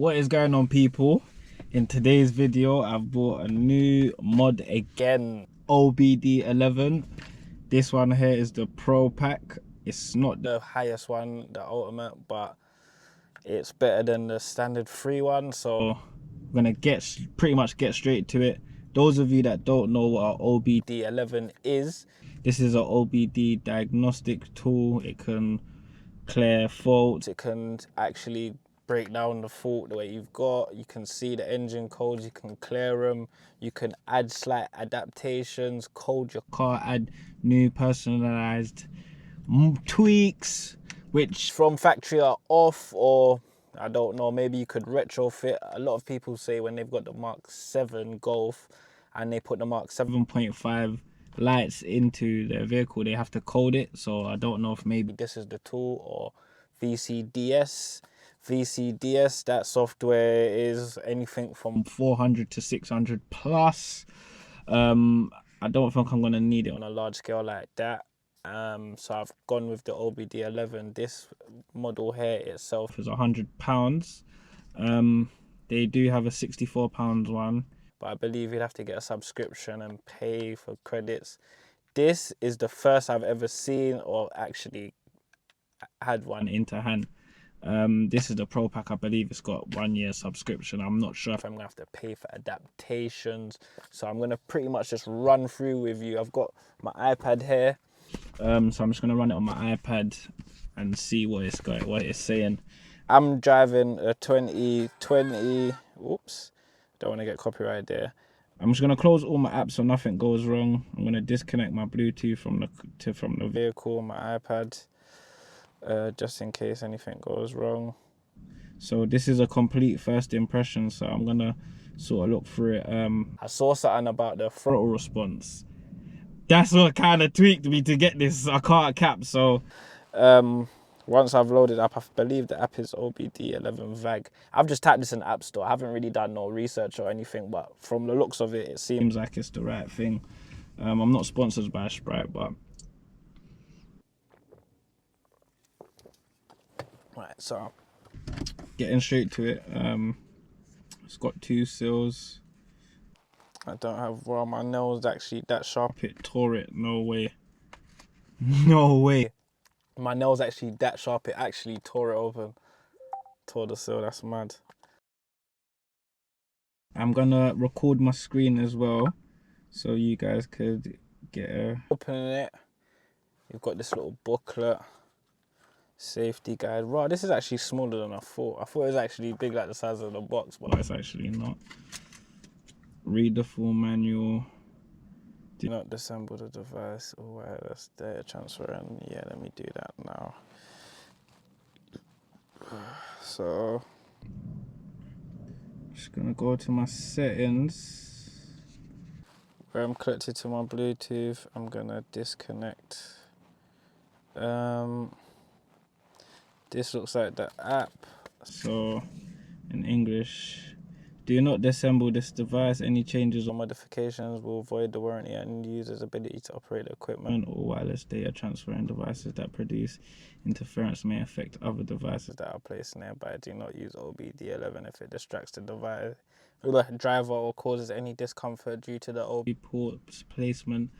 What is going on, people? In today's video I've bought a new mod again, OBD11. This one here is the Pro Pack. It's not the highest one, the ultimate, but it's better than the standard free one, so I'm gonna pretty much get straight to it. Those of you that don't know what our OBD11 is, this is an OBD diagnostic tool. It can clear faults, it can actually break down the fault the way you've got. You can see the engine codes, you can clear them, you can add slight adaptations, code your car, add new personalized tweaks which from factory are off, or I don't know, maybe you could retrofit. A lot of people say when they've got the Mark 7 Golf and they put the Mark 7.5 lights into their vehicle, they have to code it. So I don't know if maybe this is the tool, or VCDS. VCDS, that software is anything from 400 to 600 plus. I don't think I'm gonna need it on a large scale like that. So I've gone with the OBD11. This model here itself is £100. They do have a £64 one, but I believe you'd have to get a subscription and pay for credits. This is the first I've ever seen or actually had one into hand. This is the Pro Pack. I believe it's got 1 year subscription. I'm not sure if I'm gonna have to pay for adaptations, so I'm gonna pretty much just run through with you. I've got my iPad here, so I'm just gonna run it on my iPad and see what it's saying. I'm driving a 2020. Oops, don't want to get copyright there. I'm just gonna close all my apps so nothing goes wrong. I'm gonna disconnect my Bluetooth from the vehicle, my iPad. Just in case anything goes wrong. So this is a complete first impression, so I'm gonna sort of look through it. I saw something about the throttle response. That's what kind of tweaked me to get this. I can't cap. So once I've loaded up, I believe the app is OBDEleven VAG. I've just typed this in the App Store. I haven't really done no research or anything, but from the looks of it, it seems like it's the right thing. I'm not sponsored by Sprite, but right, so getting straight to it. It's got 2 seals. I don't have, well, my nails actually that sharp, it tore it. No way. No way. My nails actually that sharp, it actually tore it open. Tore the seal, that's mad. I'm gonna record my screen as well, so you guys could get a... Opening it, you've got this little booklet. Safety guide. Right, this is actually smaller than I thought. I thought it was actually big, like the size of the box, but it's actually not. Read the full manual. Do not disassemble the device or wireless data transfer. And yeah, let me do that now. So just gonna go to my settings where I'm connected to my Bluetooth. I'm gonna disconnect. This looks like the app. So in English, do not disassemble this device. Any changes or modifications will void the warranty and user's ability to operate the equipment, or wireless data transferring devices that produce interference may affect other devices that are placed nearby. Do not use OBD11 if it distracts the device, the driver, or causes any discomfort due to the OBD port placement.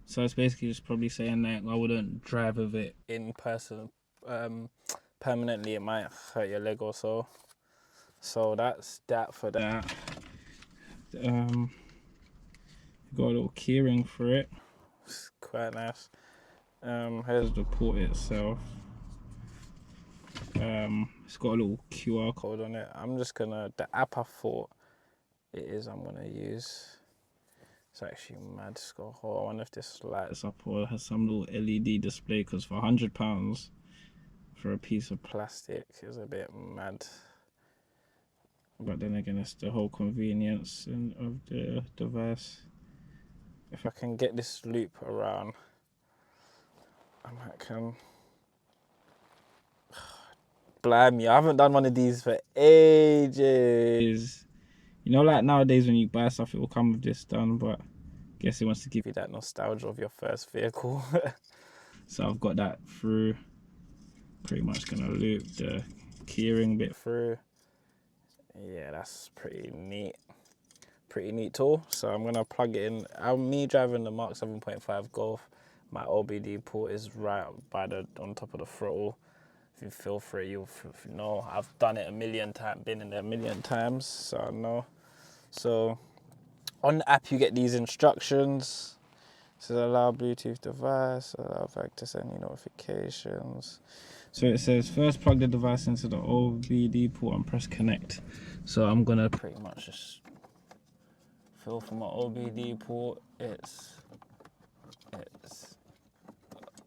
So it's basically just probably saying that I wouldn't drive with it in person permanently. It might hurt your leg or so. So that's that for that. Got a little keyring for it. It's quite nice. Here's the port itself. It's got a little QR code on it. I'm just gonna, the app I thought it is I'm gonna use. It's actually mad. It's got a whole, I wonder if this lights up or has some little LED display, because for £100 for a piece of plastic is a bit mad. But then again, it's the whole convenience of the device. If I can get this loop around, I might can. Blimey, I haven't done one of these for ages. You know, like nowadays when you buy stuff, it will come with this done, but I guess it wants to give you that nostalgia of your first vehicle. So I've got that through. Pretty much gonna loop the keyring bit through. Yeah, that's pretty neat. Pretty neat tool. So I'm gonna plug it in. Me driving the MK7.5 Golf. My OBD port is right by on top of the throttle. If you feel free, you know I've done it a million times, been in there a million times, so I know. So on the app you get these instructions. So allow Bluetooth device, allow back to send you notifications. So it says first plug the device into the OBD port and press connect. So I'm gonna pretty much just feel for my OBD port. It's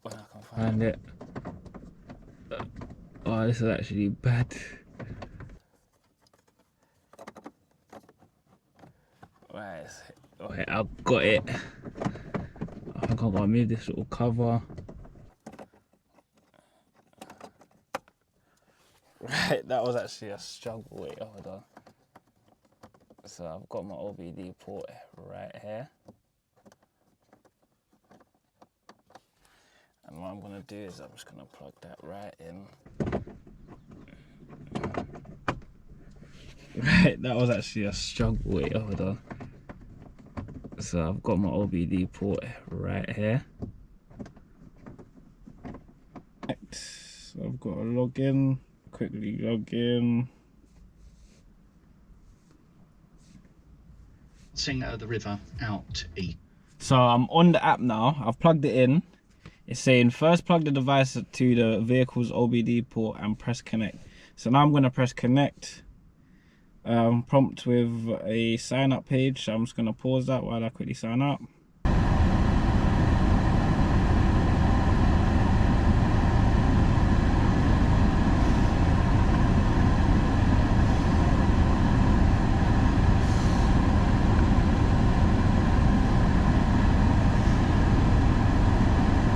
when I can find it. Oh, this is actually bad. Right, okay, I've got it. I think I'm gonna move this little cover. Right, that was actually a struggle. Wait, hold on. So I've got my OBD port right here. And what I'm gonna do is I'm just gonna plug that right in. Right, that was actually a struggle. Wait, hold on. So I've got my OBD port right here. So I've got to log in, quickly log in. Sing the river out east. So I'm on the app now, I've plugged it in. It's saying first plug the device to the vehicle's OBD port and press connect. So now I'm going to press connect. Prompt with a sign up page. So I'm just going to pause that while I quickly sign up.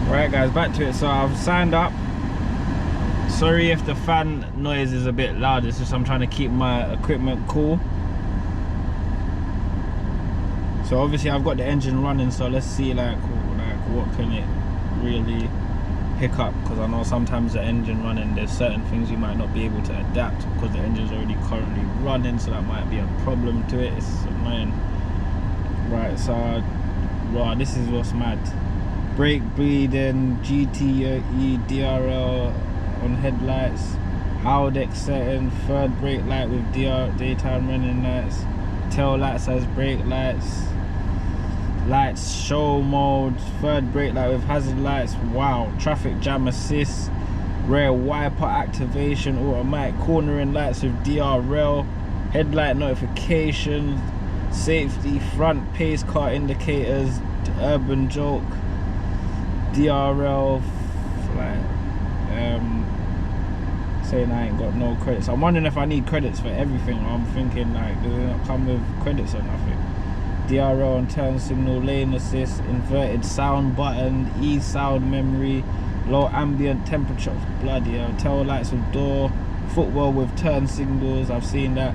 Right guys, back to it. So I've signed up. Sorry if the fan noise is a bit loud, it's just I'm trying to keep my equipment cool. So obviously I've got the engine running, so let's see like what can it really pick up, because I know sometimes the engine running, there's certain things you might not be able to adapt because the engine's already currently running, so that might be a problem to it. It's annoying. Right, so wow, this is what's mad. Brake bleeding, GTE, DRL on headlights, Howdex setting, third brake light with daytime running lights, tail lights as brake lights, lights show mode, third brake light with hazard lights, wow, traffic jam assist, rear wiper activation, automatic cornering lights with DRL, headlight notifications, safety, front pace car indicators, urban joke, DRL, saying I ain't got no credits. I'm wondering if I need credits for everything. I'm thinking like, does it not come with credits or nothing? DRL and turn signal, lane assist, inverted sound button, e-sound memory, low ambient temperature, bloody hell, tail lights with door, footwell with turn signals, I've seen that.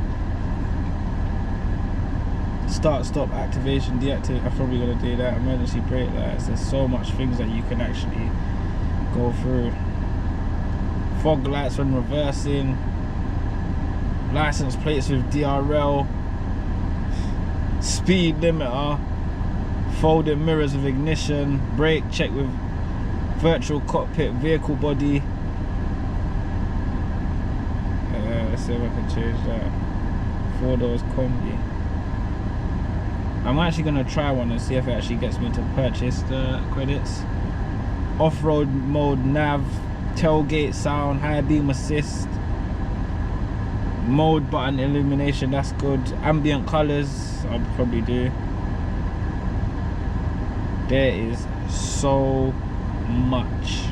Start stop activation deactivate, I'm probably gonna do that. Emergency brake lights, there's so much things that you can actually go through. Fog lights when reversing, license plates with DRL, speed limiter, folding mirrors with ignition, brake check with virtual cockpit, vehicle body. Let's see if I can change that. 4 doors combi. I'm actually going to try one and see if it actually gets me to purchase the credits. Off-road mode, nav, tailgate sound, high beam assist, mode button illumination, that's good. Ambient colors, I'll probably do. There is so much.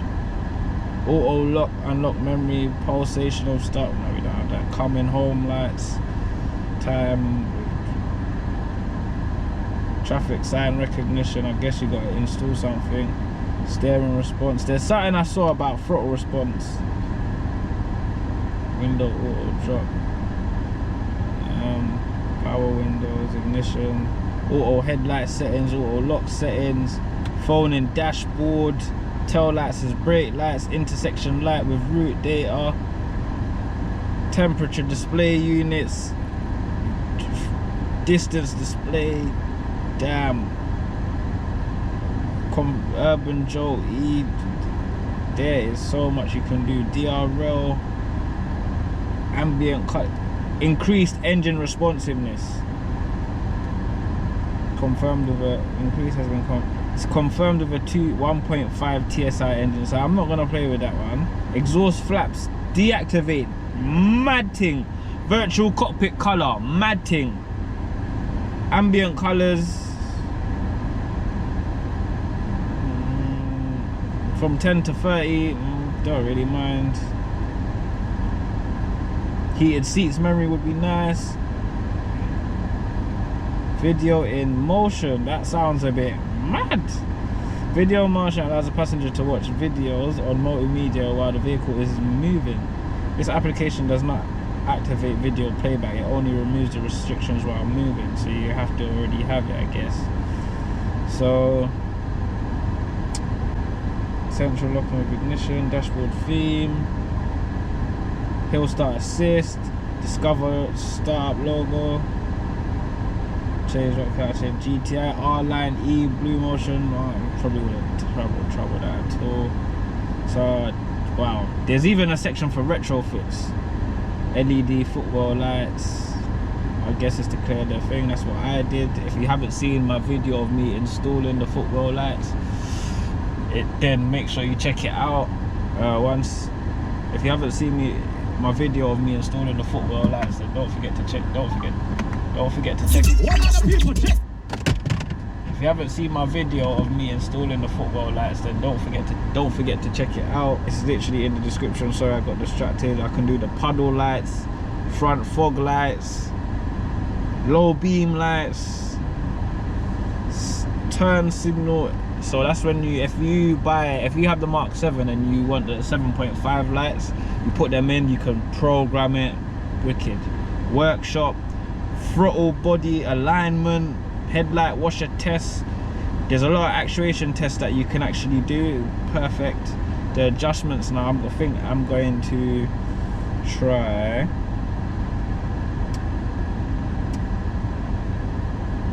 Auto lock, unlock memory, pulsational start. No, we don't have that. Coming home lights, time, traffic sign recognition. I guess you got to install something. Steering response. There's something I saw about throttle response. Window auto drop. Power windows, ignition, auto headlight settings, auto lock settings, phone and dashboard, tail lights as brake lights, intersection light with route data, temperature display units, Distance display, damn. Urban Joe E. There is so much you can do. DRL, ambient cut, increased engine responsiveness. Confirmed with a increase has been it's confirmed with a 1.5 TSI engine, so I'm not gonna play with that one. Exhaust flaps deactivate, mad thing. Virtual cockpit color, mad thing. Ambient colors from 10 to 30, don't really mind. Heated seats memory would be nice. Video in motion, that sounds a bit mad. Video in motion allows a passenger to watch videos on multimedia while the vehicle is moving. This application does not activate video playback, it only removes the restrictions while moving, so you have to already have it, I guess. So central locking with ignition, dashboard theme, hill start assist, discover startup logo, change GTI, R line, E, blue motion. Probably wouldn't trouble that at all. So wow, there's even a section for retrofits. LED football lights, I guess it's to clear the thing. That's what I did. If you haven't seen my video of me installing the football lights, then make sure you check it out. If you haven't seen my video of me installing the football lights, then don't forget to check. Don't forget to check it. If you haven't seen my video of me installing the football lights, then don't forget to check it out. It's literally in the description. Sorry, I got distracted. I can do the puddle lights, front fog lights, low beam lights, turn signal. So that's when if you have the Mark 7 and you want the 7.5 lights, you put them in, you can program it. Wicked. Workshop, throttle body alignment, headlight washer tests. There's a lot of actuation tests that you can actually do. Perfect. The adjustments now, I think I'm going to try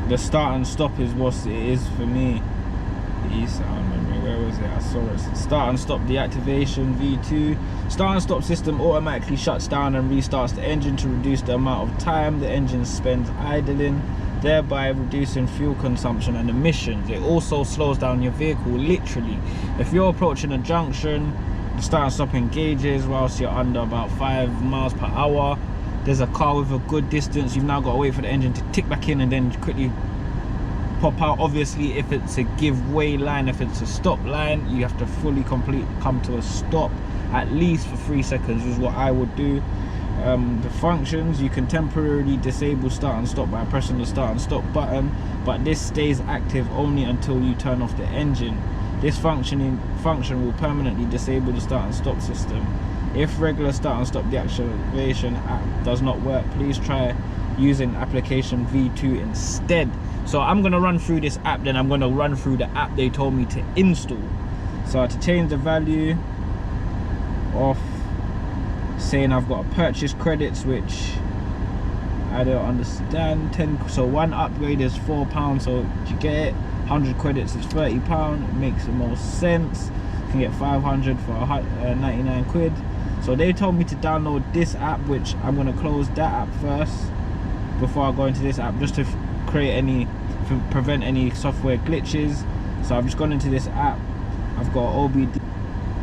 the start and stop is what it is for me. Sound memory, where was it? I saw it. Start and stop deactivation, V2. Start and stop system automatically shuts down and restarts the engine to reduce the amount of time the engine spends idling, thereby reducing fuel consumption and emissions. It also slows down your vehicle, literally. If you're approaching a junction, the start and stop engages whilst you're under about 5 miles per hour. There's a car with a good distance, you've now got to wait for the engine to tick back in and then quickly pop out. Obviously, if it's a give way line, if it's a stop line, you have to fully come to a stop at least for 3 seconds is what I would do. The functions, you can temporarily disable start and stop by pressing the start and stop button, but this stays active only until you turn off the engine. This function will permanently disable the start and stop system. If regular start and stop deactivation app does not work, please try using application V2 instead. So I'm going to run through this app, then I'm going to run through the app they told me to install. So to change the value of, saying I've got to purchase credits, which I don't understand. So one upgrade is £4, so to get it 100 credits is £30. It makes the most sense. You can get 500 for 99 quid. So they told me to download this app, which I'm going to close that app first before I go into this app, just to prevent any software glitches. So I've just gone into this app. I've got OBD,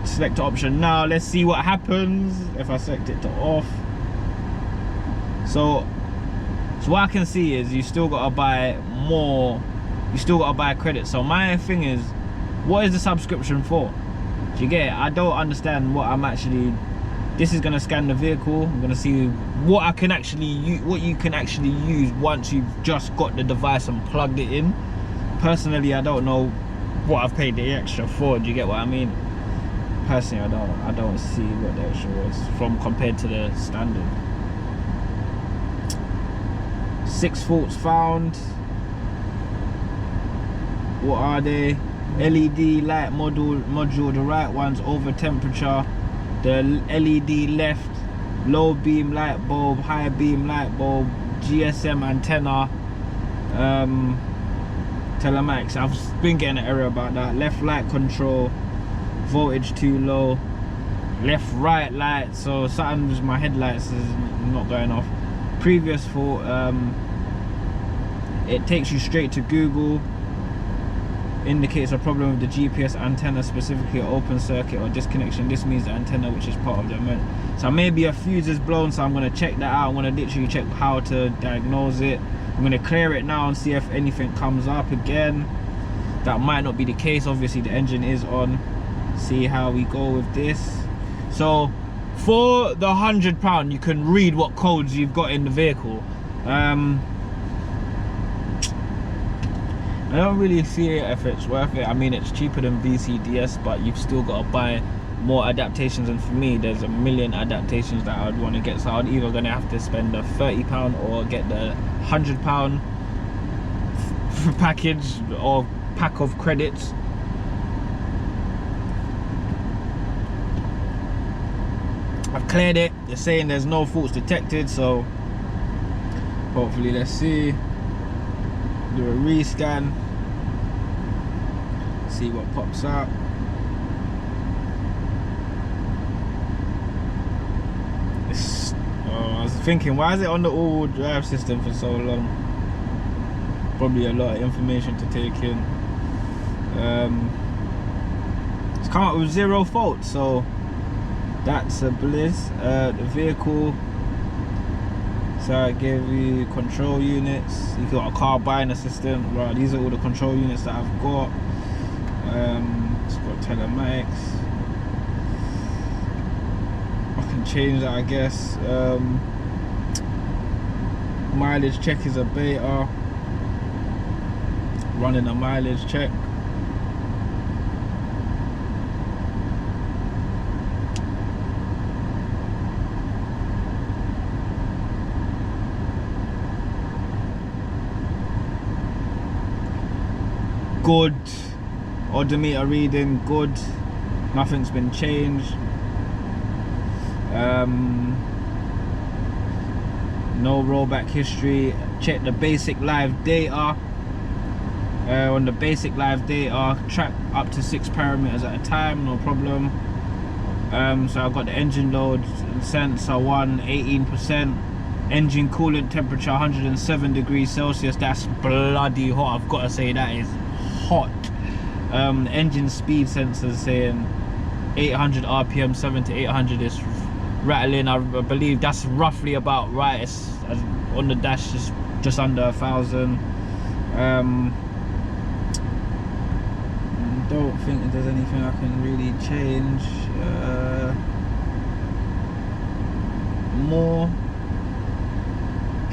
select option now. Let's see what happens if I select it to off. So what I can see is you still got to buy more, you still got to buy credits. So my thing is, what is the subscription for? Do you get it? I don't understand what I'm actually. This is going to scan the vehicle. I'm going to see what I can actually use, what you can actually use once you've just got the device and plugged it in. Personally, I don't know what I've paid the extra for. Do you get what I mean? Personally, I don't see what the extra was from compared to the standard. 6 faults found. What are they? LED light module. The right one's over temperature. The LED left, low beam light bulb, high beam light bulb, GSM antenna, telematics. I've been getting an error about that. Left light control, voltage too low. Left right light, so sometimes my headlights is not going off. Previous fault, it takes you straight to Google. Indicates a problem with the GPS antenna, specifically an open circuit or disconnection. This means the antenna, which is part of the event. So maybe a fuse is blown, so I'm going to check that out. I'm going to literally check how to diagnose it. I'm going to clear it now and see if anything comes up again. That might not be the case. Obviously the engine is on. See how we go with this. So for the £100, you can read what codes you've got in the vehicle. I don't really see it if it's worth it. I mean, it's cheaper than VCDS, but you've still got to buy more adaptations, and for me there's a million adaptations that I would want to get, so I'm either going to have to spend the £30 or get the £100 package or pack of credits. I've cleared it. They're saying there's no faults detected, so hopefully, let's see. Do a rescan, see what pops up. I was thinking, why is it on the all-wheel drive system for so long? Probably a lot of information to take in. It's come up with 0 faults, so that's a bliss. The vehicle. So I gave you control units. You got a car buying assistant. Right, these are all the control units that I've got. It's got telematics. I can change that, I guess. Mileage check is a beta. Running a mileage check. Good. Odometer reading good. Nothing's been changed. No rollback history. Check the basic live data. On the basic live data, track up to 6 parameters at a time, no problem. So I've got the engine load sensor 1, 18%. Engine coolant temperature 107 degrees Celsius. That's bloody hot. I've got to say, that is hot. Engine speed sensor saying 800 RPM, 7 to 800 is rattling. I believe that's roughly about right. It's on the dash, just under 1,000. Don't think there's anything I can really change. More.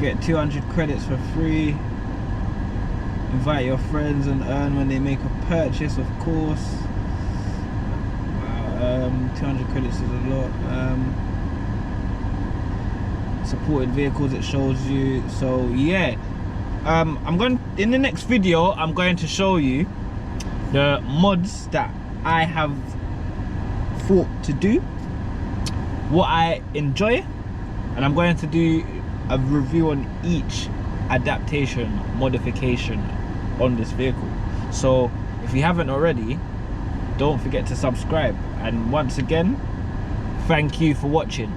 Get 200 credits for free. Invite your friends and earn when they make a purchase, of course. 200 credits is a lot. Supported vehicles, it shows you. So yeah, I'm going in the next video. I'm going to show you the mods that I have thought to do, what I enjoy, and I'm going to do a review on each adaptation, modification on this vehicle. So if you haven't already, don't forget to subscribe, and once again, thank you for watching.